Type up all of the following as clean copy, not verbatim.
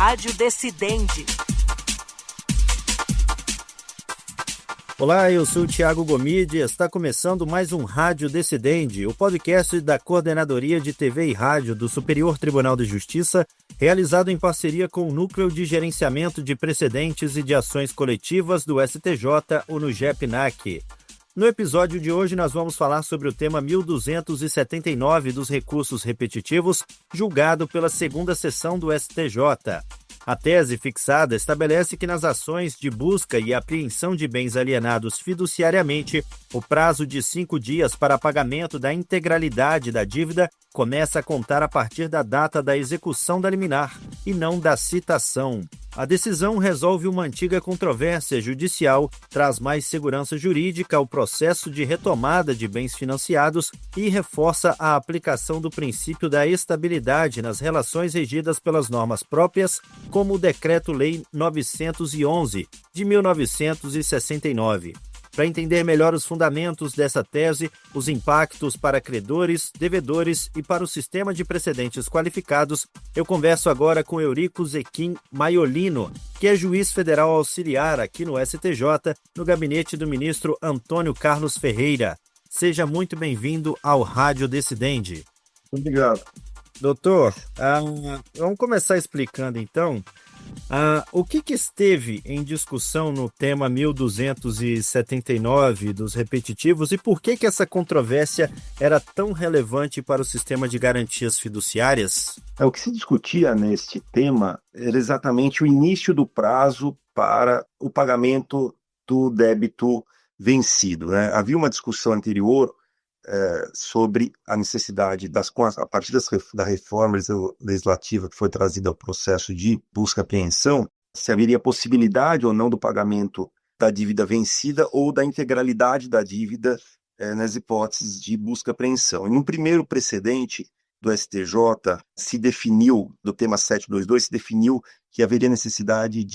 Rádio Decidente. Olá, eu sou o Thiago Gomide e está começando mais um Rádio Decidente, o podcast da Coordenadoria de TV e Rádio do Superior Tribunal de Justiça, realizado em parceria com o Núcleo de Gerenciamento de Precedentes e de Ações Coletivas do STJ, o NUGEP-NAC. No episódio de hoje, nós vamos falar sobre o tema 1279 dos recursos repetitivos, julgado pela segunda sessão do STJ. A tese fixada estabelece que nas ações de busca e apreensão de bens alienados fiduciariamente, o prazo de 5 dias para pagamento da integralidade da dívida começa a contar a partir da data da execução da liminar e não da citação. A decisão resolve uma antiga controvérsia judicial, traz mais segurança jurídica ao processo de retomada de bens financiados e reforça a aplicação do princípio da estabilidade nas relações regidas pelas normas próprias, como o Decreto-Lei 911, de 1969. Para entender melhor os fundamentos dessa tese, os impactos para credores, devedores e para o sistema de precedentes qualificados, eu converso agora com Eurico Zequim Maiolino, que é juiz federal auxiliar aqui no STJ, no gabinete do ministro Antônio Carlos Ferreira. Seja muito bem-vindo ao Rádio Decidente. Obrigado. Doutor, vamos começar explicando então. O que esteve em discussão no tema 1279 dos repetitivos e por que essa controvérsia era tão relevante para o sistema de garantias fiduciárias? O que se discutia neste tema era exatamente o início do prazo para o pagamento do débito vencido, né? Havia uma discussão anterior sobre a necessidade, a partir da reforma legislativa que foi trazida ao processo de busca e apreensão, se haveria possibilidade ou não do pagamento da dívida vencida ou da integralidade da dívida nas hipóteses de busca e apreensão. E no primeiro precedente do STJ, se definiu, do tema 722, se definiu que haveria necessidade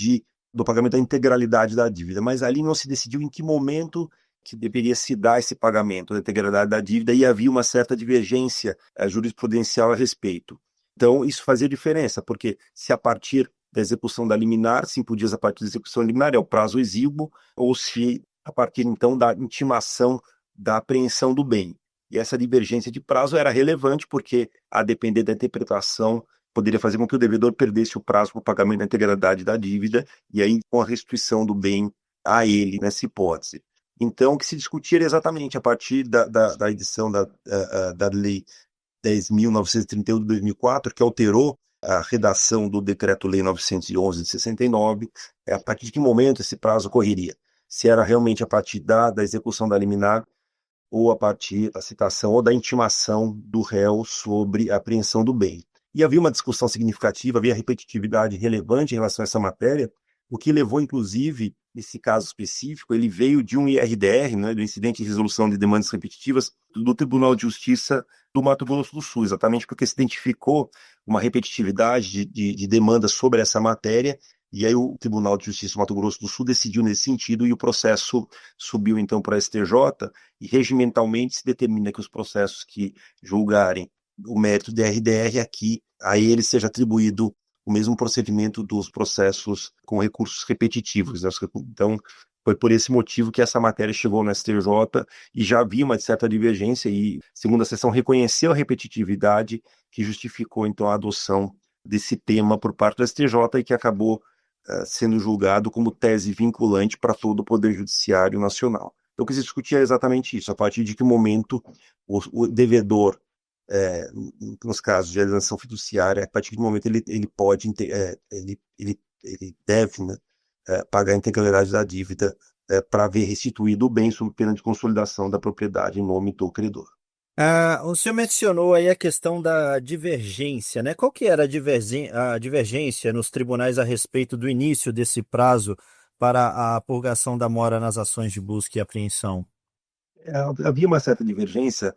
do pagamento da integralidade da dívida, mas ali não se decidiu em que momento que deveria se dar esse pagamento da integralidade da dívida e havia uma certa divergência jurisprudencial a respeito. Então, isso fazia diferença, porque se a partir da execução da liminar, 5 dias a partir da execução liminar é o prazo exíguo, ou se a partir, então, da intimação da apreensão do bem. E essa divergência de prazo era relevante, porque, a depender da interpretação, poderia fazer com que o devedor perdesse o prazo para o pagamento da integralidade da dívida, e aí com a restituição do bem a ele, nessa hipótese. Então, o que se discutia era exatamente a partir da edição da Lei 10.931 de 2004, que alterou a redação do Decreto-Lei 911 de 69, a partir de que momento esse prazo ocorreria. Se era realmente a partir da execução da liminar ou a partir da citação ou da intimação do réu sobre a apreensão do bem. E havia uma discussão significativa, havia repetitividade relevante em relação a essa matéria, o que levou, inclusive, nesse caso específico, ele veio de um IRDR, né, do Incidente de Resolução de Demandas Repetitivas, do Tribunal de Justiça do Mato Grosso do Sul, exatamente porque se identificou uma repetitividade de demandas sobre essa matéria, e aí o Tribunal de Justiça do Mato Grosso do Sul decidiu nesse sentido, e o processo subiu então para a STJ, e regimentalmente se determina que os processos que julgarem o mérito do IRDR aqui, a ele seja atribuído o mesmo procedimento dos processos com recursos repetitivos. Então, foi por esse motivo que essa matéria chegou no STJ e já havia uma certa divergência e, segundo a sessão, reconheceu a repetitividade que justificou, então, a adoção desse tema por parte do STJ e que acabou sendo julgado como tese vinculante para todo o Poder Judiciário Nacional. Então, o que se discutia é exatamente isso, a partir de que momento o devedor, nos casos de alienação fiduciária, a partir do momento ele deve, né, pagar a integralidade da dívida para haver restituído o bem sob pena de consolidação da propriedade em nome do credor. O senhor mencionou aí a questão da divergência, né? Qual que era a divergência nos tribunais a respeito do início desse prazo para a purgação da mora nas ações de busca e apreensão? Havia uma certa divergência,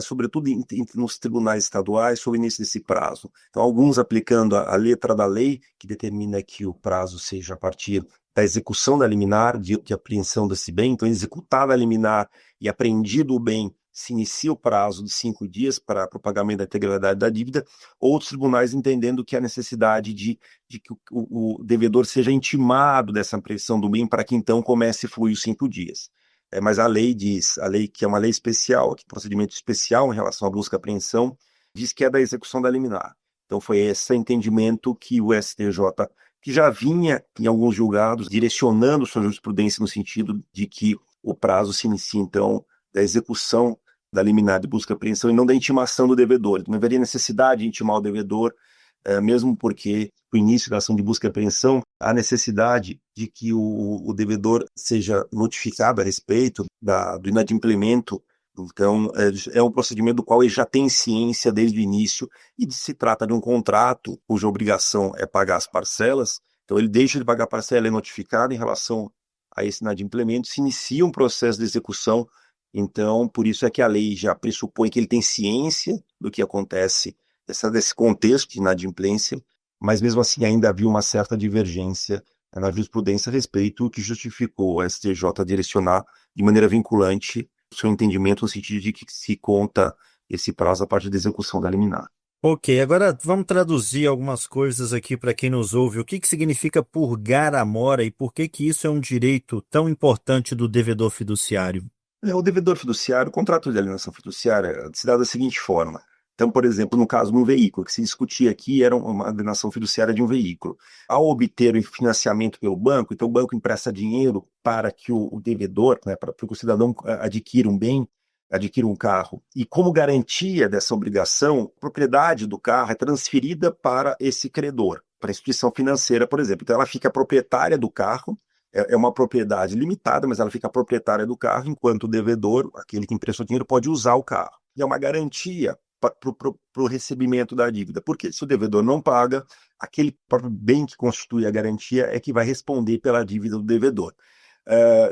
sobretudo nos tribunais estaduais, sobre o início desse prazo. Então, alguns aplicando a letra da lei, que determina que o prazo seja a partir da execução da liminar, de apreensão desse bem. Então, executada a liminar e apreendido o bem, se inicia o prazo de 5 dias para o pagamento da integralidade da dívida, outros tribunais entendendo que há necessidade de que o devedor seja intimado dessa apreensão do bem para que então comece a fluir os 5 dias. Mas a lei diz, a lei que é uma lei especial, que é um procedimento especial em relação à busca e apreensão, diz que é da execução da liminar. Então foi esse entendimento que o STJ, que já vinha em alguns julgados direcionando sua jurisprudência no sentido de que o prazo se inicia então da execução da liminar de busca e apreensão e não da intimação do devedor. Não haveria necessidade de intimar o devedor, mesmo porque no início da ação de busca e apreensão há necessidade de que o devedor seja notificado a respeito do inadimplemento. Então, é um procedimento do qual ele já tem ciência desde o início e se trata de um contrato cuja obrigação é pagar as parcelas. Então, ele deixa de pagar a parcela, é notificado em relação a esse inadimplemento, se inicia um processo de execução. Então, por isso é que a lei já pressupõe que ele tem ciência do que acontece desse contexto de inadimplência, mas mesmo assim ainda havia uma certa divergência na jurisprudência a respeito, que justificou o STJ direcionar de maneira vinculante o seu entendimento no sentido de que se conta esse prazo a partir da execução da liminar. Ok, agora vamos traduzir algumas coisas aqui para quem nos ouve. O que significa purgar a mora e por que isso é um direito tão importante do devedor fiduciário? O devedor fiduciário, o contrato de alienação fiduciária se dá da seguinte forma. Então, por exemplo, no caso de um veículo, que se discutia aqui era uma alienação fiduciária de um veículo. Ao obter o financiamento pelo banco, então o banco empresta dinheiro para que o devedor, né, para que o cidadão adquira um bem, adquira um carro. E como garantia dessa obrigação, a propriedade do carro é transferida para esse credor, para a instituição financeira, por exemplo. Então ela fica proprietária do carro, é uma propriedade limitada, mas ela fica proprietária do carro, enquanto o devedor, aquele que emprestou dinheiro, pode usar o carro. E é uma garantia para o recebimento da dívida, porque se o devedor não paga, aquele próprio bem que constitui a garantia é que vai responder pela dívida do devedor.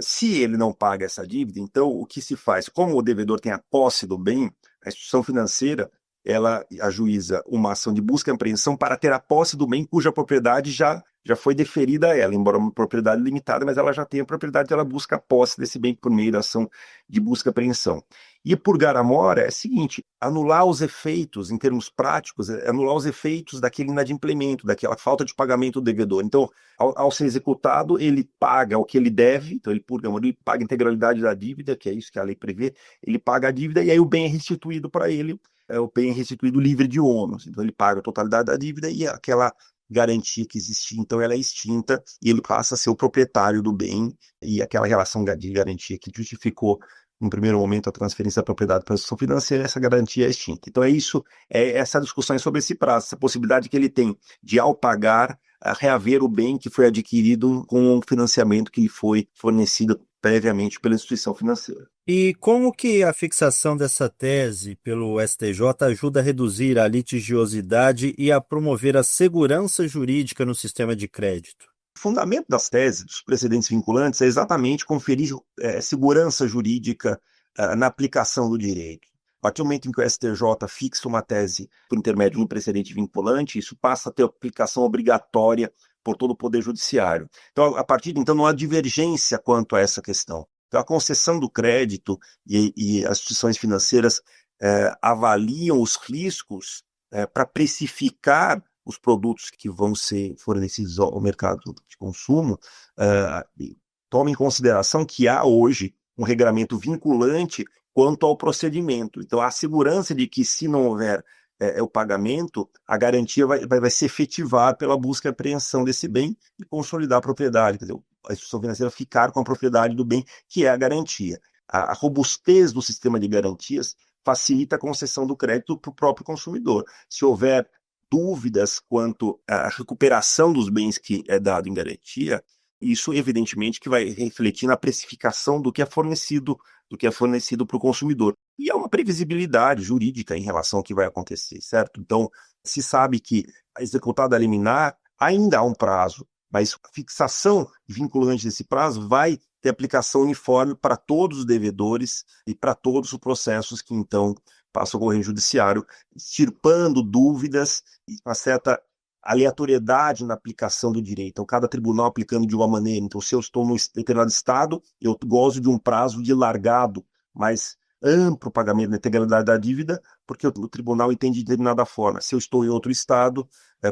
Se ele não paga essa dívida, então o que se faz? Como o devedor tem a posse do bem, a instituição financeira ela ajuiza uma ação de busca e apreensão para ter a posse do bem cuja propriedade já foi deferida a ela, embora uma propriedade limitada, mas ela já tem a propriedade, ela busca a posse desse bem por meio da ação de busca e apreensão. E purgar a mora é o seguinte, anular os efeitos, em termos práticos, anular os efeitos daquele inadimplemento, daquela falta de pagamento do devedor. Então, ao ser executado, ele paga o que ele deve, então ele purga a mora, ele paga a integralidade da dívida, que é isso que a lei prevê, ele paga a dívida e aí o bem é restituído para ele, o bem é restituído livre de ônus. Então ele paga a totalidade da dívida e aquela garantia que existia, então ela é extinta e ele passa a ser o proprietário do bem e aquela relação de garantia que justificou no primeiro momento a transferência da propriedade para a instituição financeira, essa garantia é extinta. Então essa discussão é sobre esse prazo, essa possibilidade que ele tem de, ao pagar, reaver o bem que foi adquirido com o financiamento que lhe foi fornecido previamente pela instituição financeira. E como que a fixação dessa tese pelo STJ ajuda a reduzir a litigiosidade e a promover a segurança jurídica no sistema de crédito? O fundamento das teses, dos precedentes vinculantes, é exatamente conferir segurança jurídica na aplicação do direito. A partir do momento em que o STJ fixa uma tese por intermédio de um precedente vinculante, isso passa a ter aplicação obrigatória por todo o Poder Judiciário. Então, a partir de então, não há divergência quanto a essa questão. Então, a concessão do crédito e as instituições financeiras avaliam os riscos para precificar os produtos que vão ser fornecidos ao mercado de consumo, toma em consideração que há hoje um regramento vinculante quanto ao procedimento. Então, há a segurança de que, se não houver o pagamento, a garantia vai se efetivar pela busca e apreensão desse bem e consolidar a propriedade, quer dizer, a instituição financeira ficar com a propriedade do bem, que é a garantia. A robustez do sistema de garantias facilita a concessão do crédito para o próprio consumidor. Se houver dúvidas quanto à recuperação dos bens que é dado em garantia, isso evidentemente que vai refletir na precificação do que é fornecido para o consumidor. E há uma previsibilidade jurídica em relação ao que vai acontecer, certo? Então, se sabe que a executada liminar ainda há um prazo, mas a fixação vinculante desse prazo vai ter aplicação uniforme para todos os devedores e para todos os processos que então passam ao correio judiciário, extirpando dúvidas e uma certa aleatoriedade na aplicação do direito. Então, cada tribunal aplicando de uma maneira. Então, se eu estou num determinado estado, eu gozo de um prazo de largado mais amplo pagamento da integralidade da dívida, porque o tribunal entende de determinada forma. Se eu estou em outro estado,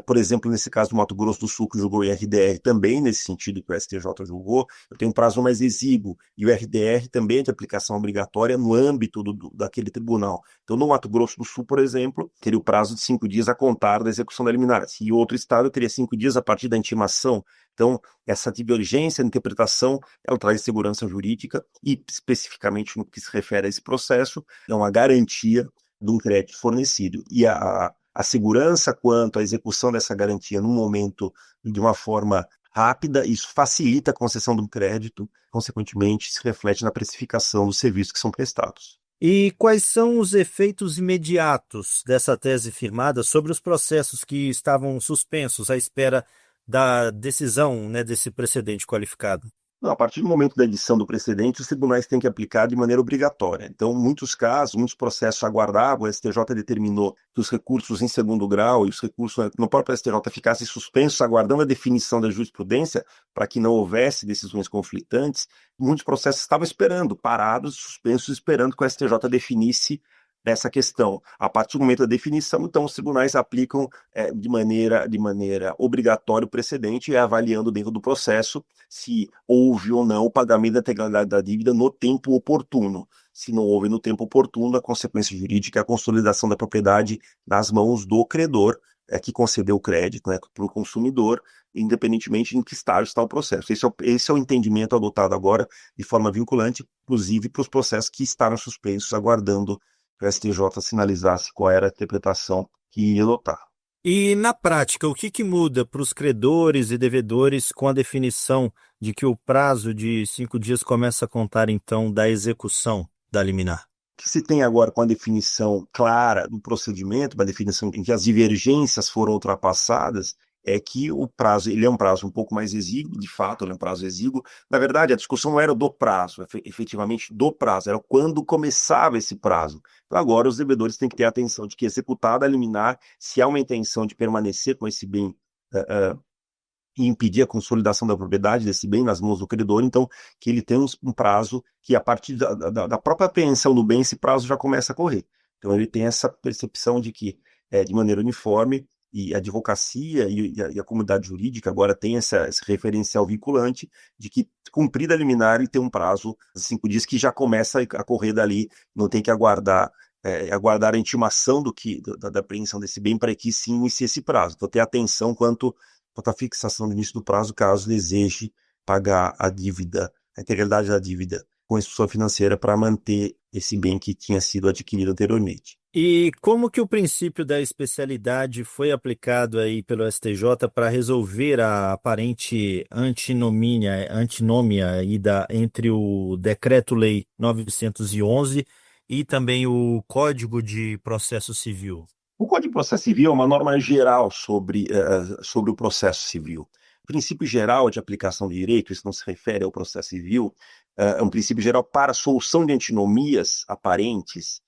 por exemplo, nesse caso do Mato Grosso do Sul, que julgou o IRDR também, nesse sentido que o STJ julgou, eu tenho um prazo mais exíguo, e o IRDR também é de aplicação obrigatória no âmbito daquele tribunal. Então, no Mato Grosso do Sul, por exemplo, teria o prazo de 5 dias a contar da execução da liminar. Se em outro estado, eu teria 5 dias a partir da intimação. Então, essa divergência de interpretação, ela traz segurança jurídica e, especificamente no que se refere a esse processo, é uma garantia de um crédito fornecido. E a segurança quanto à execução dessa garantia num momento de uma forma rápida, isso facilita a concessão do crédito, consequentemente, se reflete na precificação dos serviços que são prestados. E quais são os efeitos imediatos dessa tese firmada sobre os processos que estavam suspensos à espera da decisão, né, desse precedente qualificado? Não, a partir do momento da edição do precedente, os tribunais têm que aplicar de maneira obrigatória. Então, em muitos casos, muitos processos aguardavam, o STJ determinou que os recursos em segundo grau e os recursos no próprio STJ ficassem suspensos, aguardando a definição da jurisprudência, para que não houvesse decisões conflitantes. Muitos processos estavam esperando, parados, suspensos, esperando que o STJ definisse essa questão. A partir do momento da definição, então, os tribunais aplicam de maneira obrigatória o precedente, avaliando dentro do processo se houve ou não o pagamento da integralidade da dívida no tempo oportuno. Se não houve no tempo oportuno, a consequência jurídica é a consolidação da propriedade nas mãos do credor, que concedeu o crédito, né, para o consumidor, independentemente em que estágio está o processo. Esse é o entendimento adotado agora de forma vinculante, inclusive para os processos que estavam suspensos, aguardando que o STJ sinalizasse qual era a interpretação que ia adotar. E na prática, o que muda para os credores e devedores com a definição de que o prazo de 5 dias começa a contar, então, da execução da liminar? O que se tem agora com a definição clara do procedimento, uma definição em que as divergências foram ultrapassadas, é que o prazo, ele é um prazo um pouco mais exíguo, de fato, ele é um prazo exíguo. Na verdade, a discussão não era do prazo, efetivamente do prazo, era quando começava esse prazo. Então, agora, os devedores têm que ter a atenção de que, executada a liminar, se há uma intenção de permanecer com esse bem e impedir a consolidação da propriedade desse bem nas mãos do credor, então, que ele tem um prazo que, a partir da própria apreensão do bem, esse prazo já começa a correr. Então, ele tem essa percepção de que, de maneira uniforme, e a advocacia e a comunidade jurídica agora tem esse referencial vinculante de que cumprida a liminar e tem um prazo de 5 dias que já começa a correr dali, não tem que aguardar a intimação da apreensão desse bem para que sim inicie esse prazo. Então ter atenção quanto à fixação do início do prazo, caso deseje pagar a dívida, a integralidade da dívida com a instituição financeira para manter esse bem que tinha sido adquirido anteriormente. E como que o princípio da especialidade foi aplicado aí pelo STJ para resolver a aparente antinômia aí entre o Decreto-Lei 911 e também o Código de Processo Civil? O Código de Processo Civil é uma norma geral sobre o processo civil. O princípio geral de aplicação de direito, isso não se refere ao processo civil, é um princípio geral para a solução de antinomias aparentes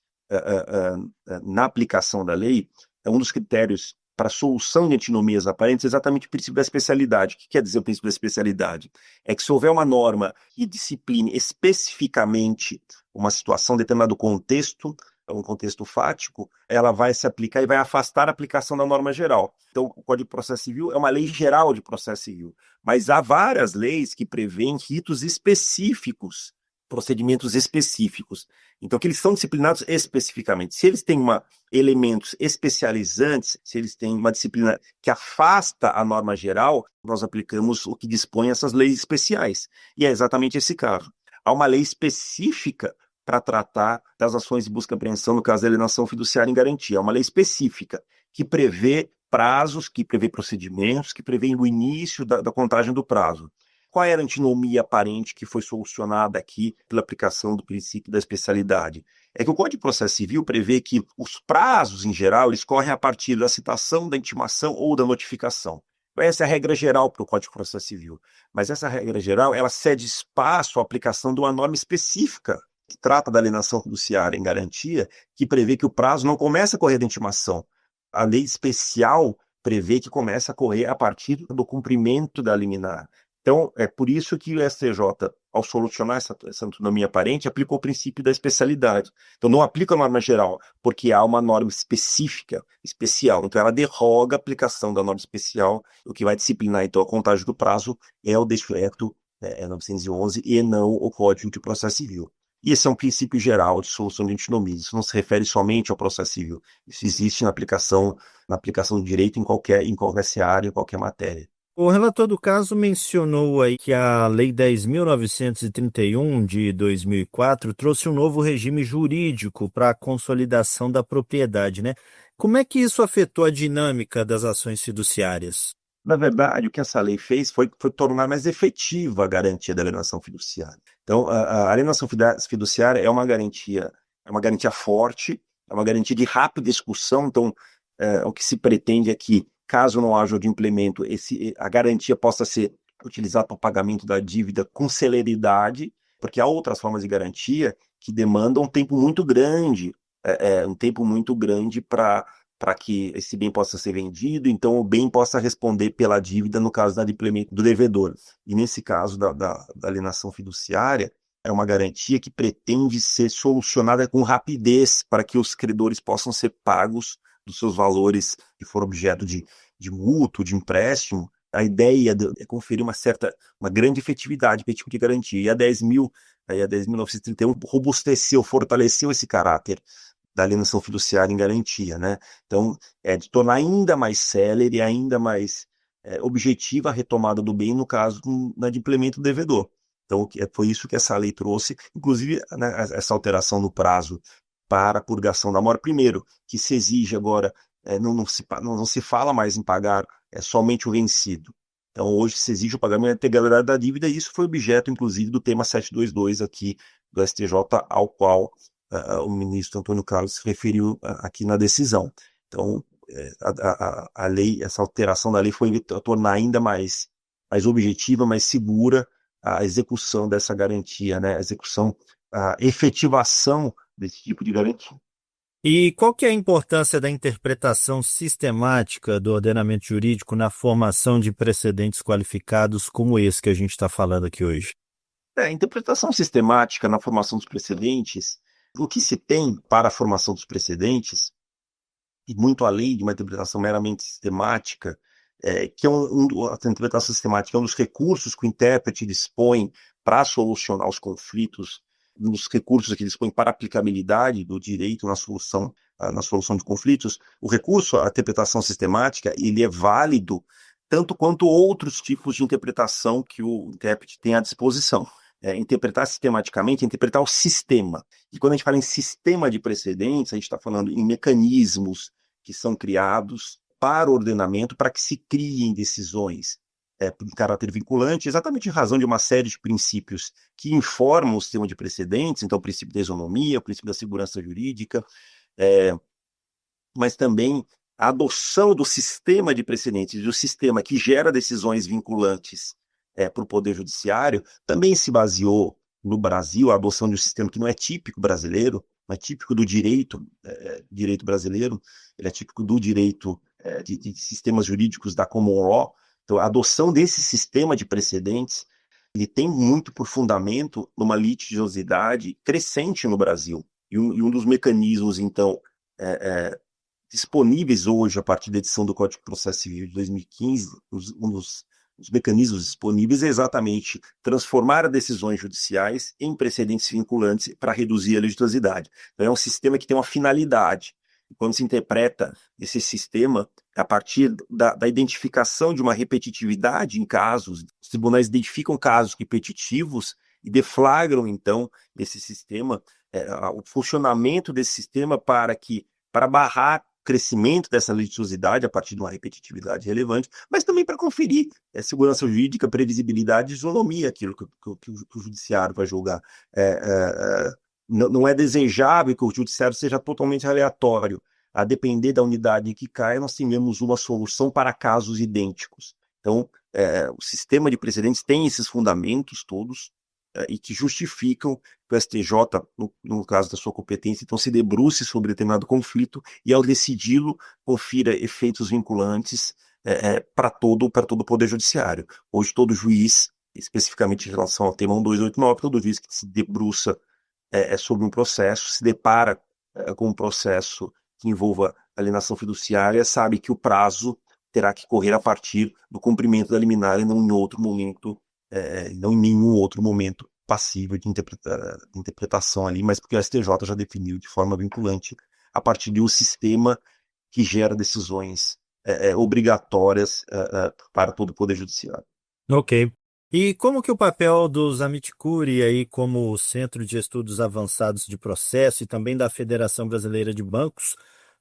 na aplicação da lei. É um dos critérios para a solução de antinomias aparentes, exatamente o princípio da especialidade. O que quer dizer o princípio da especialidade? É que se houver uma norma que discipline especificamente uma situação, determinado contexto, um contexto fático, ela vai se aplicar e vai afastar a aplicação da norma geral. Então, o Código de Processo Civil é uma lei geral de processo civil, mas há várias leis que prevêem ritos específicos, procedimentos específicos. Então, que eles são disciplinados especificamente. Se eles têm elementos especializantes, se eles têm uma disciplina que afasta a norma geral, nós aplicamos o que dispõe essas leis especiais. E é exatamente esse caso. Há uma lei específica para tratar das ações de busca e apreensão no caso da alienação fiduciária em garantia. É uma lei específica que prevê prazos, que prevê procedimentos, que prevê o início da contagem do prazo. Qual era a antinomia aparente que foi solucionada aqui pela aplicação do princípio da especialidade? É que o Código de Processo Civil prevê que os prazos, em geral, eles correm a partir da citação, da intimação ou da notificação. Essa é a regra geral para o Código de Processo Civil. Mas essa regra geral, ela cede espaço à aplicação de uma norma específica que trata da alienação fiduciária em garantia, que prevê que o prazo não começa a correr da intimação. A lei especial prevê que começa a correr a partir do cumprimento da liminar. Então, é por isso que o STJ, ao solucionar essa autonomia aparente, aplicou o princípio da especialidade. Então, não aplica a norma geral, porque há uma norma específica, especial. Então, ela derroga a aplicação da norma especial. O que vai disciplinar, então, a contagem do prazo é o decreto 911 e não o Código de Processo Civil. E esse é um princípio geral de solução de antinomias. Isso não se refere somente ao processo civil. Isso existe na aplicação do direito em qualquer seara, em qualquer matéria. O relator do caso mencionou aí que a Lei 10.931 de 2004 trouxe um novo regime jurídico para a consolidação da propriedade, né? Como é que isso afetou a dinâmica das ações fiduciárias? Na verdade, o que essa lei fez foi tornar mais efetiva a garantia da alienação fiduciária. Então, a alienação fiduciária é uma garantia forte, é uma garantia de rápida execução. Então, o que se pretende é que, caso não haja o implemento, a garantia possa ser utilizada para o pagamento da dívida com celeridade, porque há outras formas de garantia que demandam um tempo muito grande para que esse bem possa ser vendido, então o bem possa responder pela dívida no caso da adimplemento do devedor. E nesse caso da alienação fiduciária, é uma garantia que pretende ser solucionada com rapidez para que os credores possam ser pagos dos seus valores que foram objeto de mútuo, de empréstimo. A ideia é conferir uma grande efetividade para esse tipo de garantia. E a 10.931 robusteceu, fortaleceu esse caráter da alienação fiduciária em garantia, né? Então, de tornar ainda mais célere, ainda mais objetiva a retomada do bem no caso de implemento do devedor. Então, foi isso que essa lei trouxe, inclusive, né, essa alteração no prazo para a purgação da mora. Primeiro, que se exige agora, não se fala mais em pagar somente o vencido. Então, hoje se exige o pagamento da integralidade da dívida, e isso foi objeto, inclusive, do tema 722 aqui do STJ, ao qual o ministro Antônio Carlos se referiu aqui na decisão. Então, a lei, essa alteração da lei foi tornar ainda mais objetiva, mais segura a execução dessa garantia, né? A efetivação desse tipo de garantia. E qual que é a importância da interpretação sistemática do ordenamento jurídico na formação de precedentes qualificados como esse que a gente está falando aqui hoje? Interpretação sistemática na formação dos precedentes, o que se tem para a formação dos precedentes, e muito além de uma interpretação meramente sistemática, que a interpretação sistemática é um dos recursos que o intérprete dispõe para solucionar os conflitos, um dos recursos que ele dispõe para a aplicabilidade do direito na solução de conflitos. O recurso à interpretação sistemática, ele é válido tanto quanto outros tipos de interpretação que o intérprete tem à disposição. Interpretar sistematicamente é interpretar o sistema. E quando a gente fala em sistema de precedentes, a gente está falando em mecanismos que são criados para o ordenamento, para que se criem decisões de caráter vinculante, exatamente em razão de uma série de princípios que informam o sistema de precedentes. Então, o princípio da isonomia, o princípio da segurança jurídica, mas também a adoção do sistema de precedentes, do sistema que gera decisões vinculantes para o Poder Judiciário, também se baseou no Brasil, a adoção de um sistema que não é típico brasileiro, mas típico do direito brasileiro. Ele é típico do direito de sistemas jurídicos da common law. Então, a adoção desse sistema de precedentes, ele tem muito por fundamento numa litigiosidade crescente no Brasil. E um dos mecanismos, então, disponíveis hoje, a partir da edição do Código de Processo Civil de 2015, um dos mecanismos disponíveis é exatamente transformar as decisões judiciais em precedentes vinculantes para reduzir a litigiosidade. Então, é um sistema que tem uma finalidade. E quando se interpreta esse sistema, a partir da identificação de uma repetitividade em casos, os tribunais identificam casos repetitivos e deflagram, então, esse sistema, o funcionamento desse sistema para barrar o crescimento dessa litigiosidade a partir de uma repetitividade relevante, mas também para conferir segurança jurídica, previsibilidade e isonomia, aquilo que o judiciário vai julgar. Não é desejável que o judiciário seja totalmente aleatório. A depender da unidade em que cai, nós temos uma solução para casos idênticos. Então, o sistema de precedentes tem esses fundamentos todos, e que justificam que o STJ, no caso da sua competência, então se debruce sobre determinado conflito e, ao decidi-lo, confira efeitos vinculantes para todo o Poder Judiciário. Hoje, todo juiz, especificamente em relação ao tema 1289, todo juiz que se debruça sobre um processo, se depara com um processo que envolva alienação fiduciária, sabe que o prazo terá que correr a partir do cumprimento da liminar e não em outro momento, não em nenhum outro momento passível de interpretação ali, mas porque o STJ já definiu de forma vinculante a partir de um sistema que gera decisões obrigatórias para todo o Poder Judiciário. Ok. E como que o papel dos Amit Curiae aí como Centro de Estudos Avançados de Processo e também da Federação Brasileira de Bancos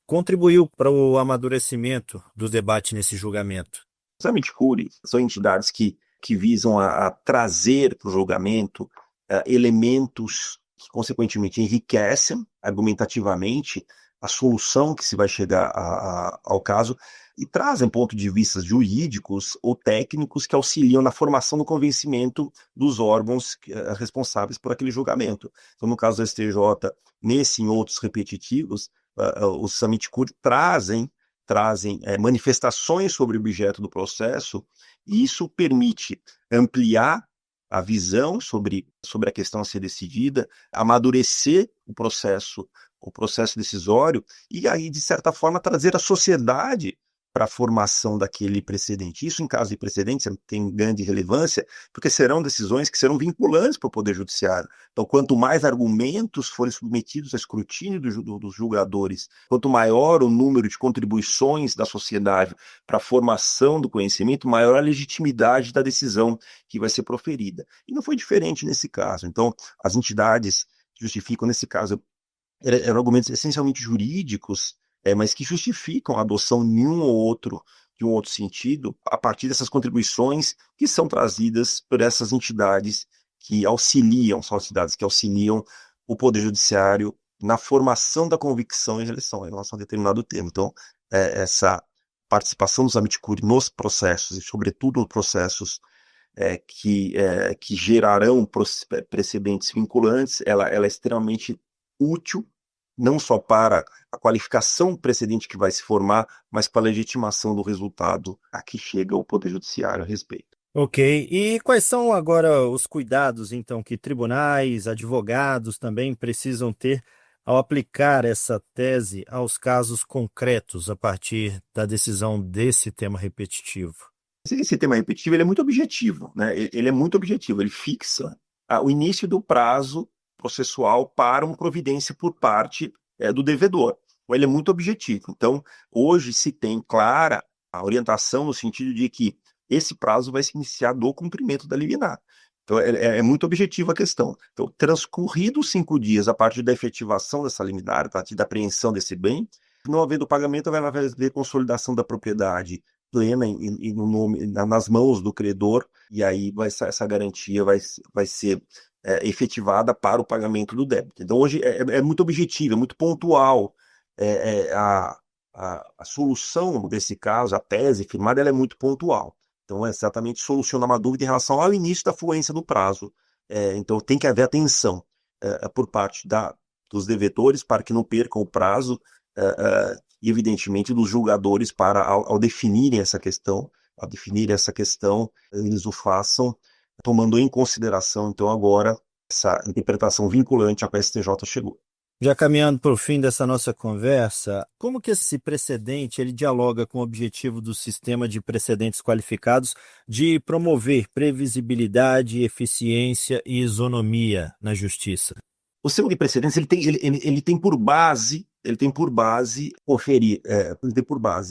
contribuiu para o amadurecimento do debate nesse julgamento? Os Amit Curiae são entidades que visam a trazer para o julgamento elementos que, consequentemente, enriquecem argumentativamente a solução que se vai chegar ao caso e trazem pontos de vista jurídicos ou técnicos que auxiliam na formação do convencimento dos órgãos responsáveis por aquele julgamento. Então, no caso do STJ, nesse e em outros repetitivos, os Amit Curiae trazem manifestações sobre o objeto do processo, e isso permite ampliar a visão sobre a questão a ser decidida, amadurecer o processo decisório, e aí, de certa forma, trazer a sociedade para a formação daquele precedente. Isso, em caso de precedente, tem grande relevância, porque serão decisões que serão vinculantes para o Poder Judiciário. Então, quanto mais argumentos forem submetidos a escrutínio dos julgadores, quanto maior o número de contribuições da sociedade para a formação do conhecimento, maior a legitimidade da decisão que vai ser proferida. E não foi diferente nesse caso. Então, as entidades justificam, nesse caso, eram argumentos essencialmente jurídicos, mas que justificam a adoção de um outro sentido a partir dessas contribuições que são trazidas por essas entidades são entidades que auxiliam o Poder Judiciário na formação da convicção em relação a determinado tema. Então, essa participação dos Amit Curiae nos processos, e sobretudo nos processos que gerarão precedentes vinculantes, ela é extremamente útil, não só para a qualificação precedente que vai se formar, mas para a legitimação do resultado a que chega o Poder Judiciário a respeito. Ok. E quais são agora os cuidados, então, que tribunais, advogados também precisam ter ao aplicar essa tese aos casos concretos a partir da decisão desse tema repetitivo? Esse tema repetitivo ele é muito objetivo, né? Ele é muito objetivo, ele fixa o início do prazo processual para uma providência por parte do devedor. Então, ele é muito objetivo. Então, hoje se tem clara a orientação no sentido de que esse prazo vai se iniciar do cumprimento da liminar. Então, é muito objetiva a questão. Então, transcorridos 5 dias a partir da efetivação dessa liminar, a partir da apreensão desse bem, não havendo pagamento, vai haver consolidação da propriedade plena e no nome, nas mãos do credor, e aí essa garantia vai ser efetivada para o pagamento do débito. Então, hoje é muito objetivo, é muito pontual. A solução desse caso, a tese firmada, ela é muito pontual. Então, exatamente soluciona uma dúvida em relação ao início da fluência do prazo. Então, tem que haver atenção por parte dos devedores para que não percam o prazo, e, evidentemente, dos julgadores para, ao definirem essa questão, eles o façam tomando em consideração, então, agora, essa interpretação vinculante a que a STJ chegou. Já caminhando para o fim dessa nossa conversa, como que esse precedente ele dialoga com o objetivo do sistema de precedentes qualificados de promover previsibilidade, eficiência e isonomia na justiça? O sistema de precedentes ele tem por base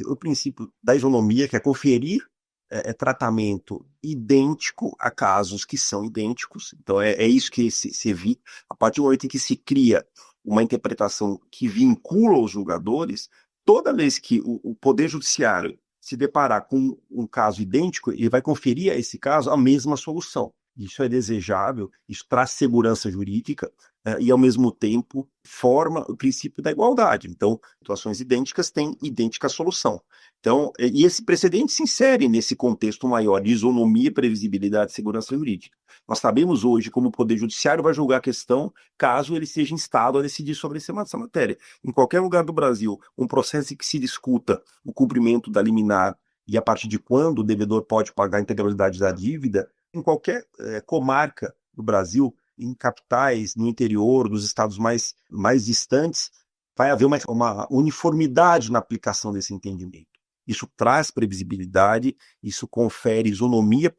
o princípio da isonomia, que é conferir tratamento idêntico a casos que são idênticos. Então, é isso que se evita. A partir do momento em que se cria uma interpretação que vincula os julgadores, toda vez que o Poder Judiciário se deparar com um caso idêntico, ele vai conferir a esse caso a mesma solução. Isso é desejável, isso traz segurança jurídica e, ao mesmo tempo, forma o princípio da igualdade. Então, situações idênticas têm idêntica solução. Então, e esse precedente se insere nesse contexto maior de isonomia, previsibilidade e segurança jurídica. Nós sabemos hoje como o Poder Judiciário vai julgar a questão caso ele seja instado a decidir sobre essa matéria. Em qualquer lugar do Brasil, um processo em que se discuta o cumprimento da liminar e a partir de quando o devedor pode pagar a integralidade da dívida, em qualquer comarca do Brasil, em capitais, no interior, dos estados mais distantes, vai haver uma uniformidade na aplicação desse entendimento. Isso traz previsibilidade, isso confere isonomia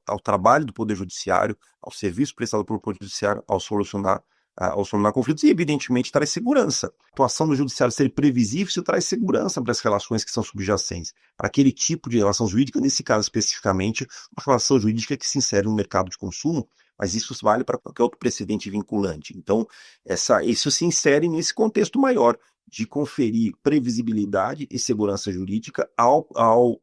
ao trabalho do Poder Judiciário, ao serviço prestado pelo Poder Judiciário ao solucionar conflitos e, evidentemente, traz segurança. A atuação do Judiciário ser previsível, isso traz segurança para as relações que são subjacentes. Para aquele tipo de relação jurídica, nesse caso especificamente, uma relação jurídica que se insere no mercado de consumo, mas isso vale para qualquer outro precedente vinculante. Então, isso se insere nesse contexto maior de conferir previsibilidade e segurança jurídica ao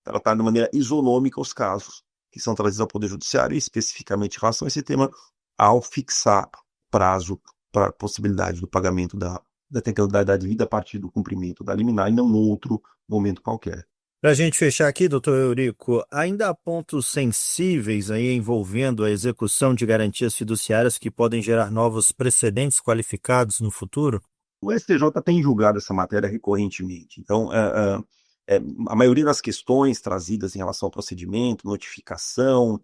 tratar de maneira isonômica os casos que são trazidos ao Poder Judiciário, e especificamente em relação a esse tema, ao fixar prazo para a possibilidade do pagamento da integralidade da dívida a partir do cumprimento da liminar e não em outro momento qualquer. Para a gente fechar aqui, doutor Eurico, ainda há pontos sensíveis aí envolvendo a execução de garantias fiduciárias que podem gerar novos precedentes qualificados no futuro? O STJ tem julgado essa matéria recorrentemente. Então, a maioria das questões trazidas em relação ao procedimento, notificação,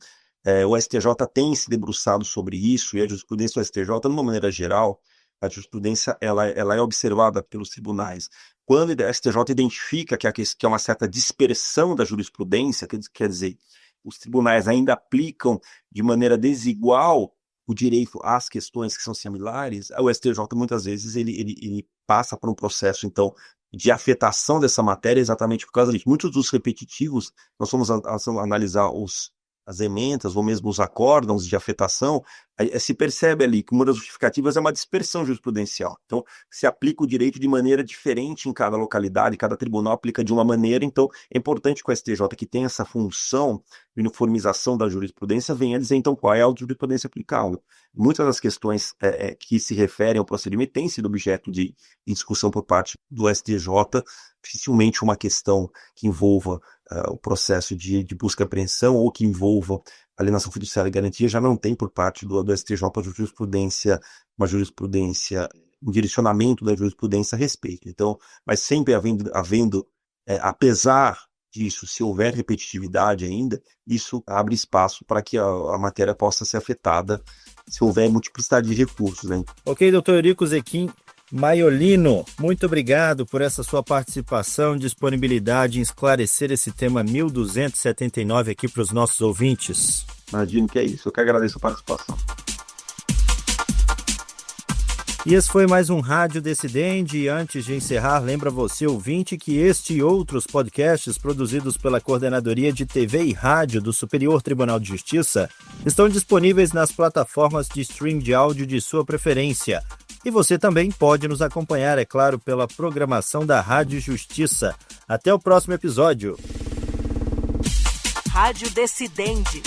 o STJ tem se debruçado sobre isso, e a jurisprudência do STJ, de uma maneira geral, a jurisprudência ela é observada pelos tribunais. Quando o STJ identifica que há uma certa dispersão da jurisprudência, quer dizer, os tribunais ainda aplicam de maneira desigual o direito às questões que são similares, o STJ muitas vezes ele passa por um processo, então, de afetação dessa matéria exatamente por causa disso. Muitos dos repetitivos, nós vamos analisar as ementas ou mesmo os acórdãos de afetação, se percebe ali que uma das justificativas é uma dispersão jurisprudencial. Então, se aplica o direito de maneira diferente em cada localidade, cada tribunal aplica de uma maneira. Então, é importante que o STJ, que tem essa função de uniformização da jurisprudência, venha dizer, então, qual é a jurisprudência aplicável. Muitas das questões que se referem ao procedimento têm sido objeto de discussão por parte do STJ, dificilmente uma questão que envolva o processo de busca e apreensão ou que envolva alienação fiduciária e garantia já não tem por parte do STJ uma jurisprudência, um direcionamento da jurisprudência a respeito. Então, mas sempre havendo apesar disso, se houver repetitividade ainda, isso abre espaço para que a matéria possa ser afetada se houver multiplicidade de recursos, né? Ok, doutor Eurico Zequim Maiolino, muito obrigado por essa sua participação e disponibilidade em esclarecer esse tema 1279 aqui para os nossos ouvintes. Imagino que é isso, eu que agradeço a participação. E esse foi mais um Rádio Decidente, e antes de encerrar, lembra você, ouvinte, que este e outros podcasts produzidos pela Coordenadoria de TV e Rádio do Superior Tribunal de Justiça estão disponíveis nas plataformas de stream de áudio de sua preferência. E você também pode nos acompanhar, é claro, pela programação da Rádio Justiça. Até o próximo episódio. Rádio Decidente.